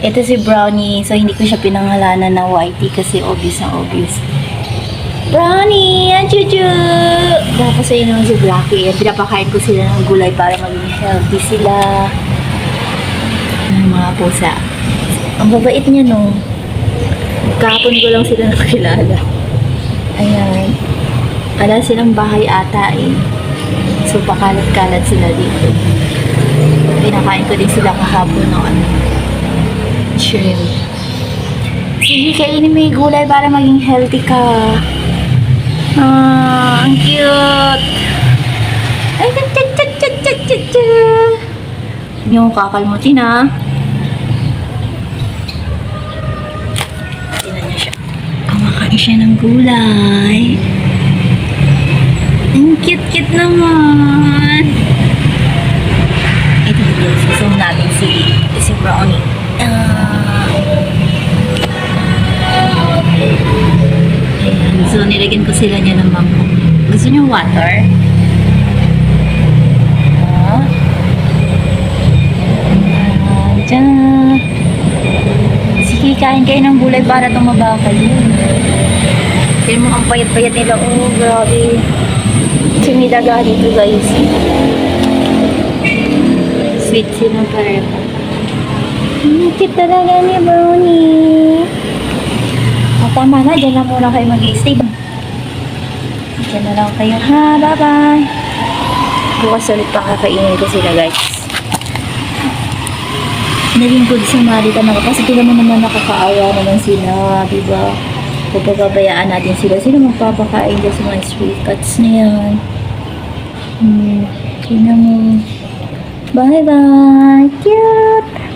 Ito si Brownie. So, hindi ko siya pinangalanan na Whitey kasi obvious na obvious. Brownie! Yan, chuchu! Tapos ayun naman si Blackie. Pinapakain ko sila ng gulay para maging healthy sila. Mga pusa. Ang babait niya, no? Kahapon ko lang sila nakilala. Ayan. Wala silang bahay ata eh. So, pakalat-kalat sila dito. Pinakain ko din sila kahapon ng shrimp. Sige, kainin mo yung gulay para maging healthy ka. Ah, ang cute. Ay, hindi mo kakalmutin, ha? Tingnan niya siya. Kumakain siya ng gulay. Ang cute-cute naman. Ito dito, susum natin si Brownie. Ayan, so nilagyan ko sila niya ng mangkok. Gusto niyo water? Diyan. Sige, kain kayo ng gulay para tumaba kayo. Kaya mo ang payat-payat nila. Oh, grabe. Sumidaga dito, guys. Sweet silang pareho. Cute talaga ni Brownie. Tama na, dyan lang muna kayo mag-i-stay. Dyan na lang kayo, ha? Bye-bye. Bukas ulit pa kakainin ko sila, guys. Naging good si Marita na kasi tila mo naman nakakaawa naman sila, diba? Kung pababayaan natin sila, sila magpapakain dyan sa mga stray cats na yan. Tingnan mo. Bye-bye. Cute!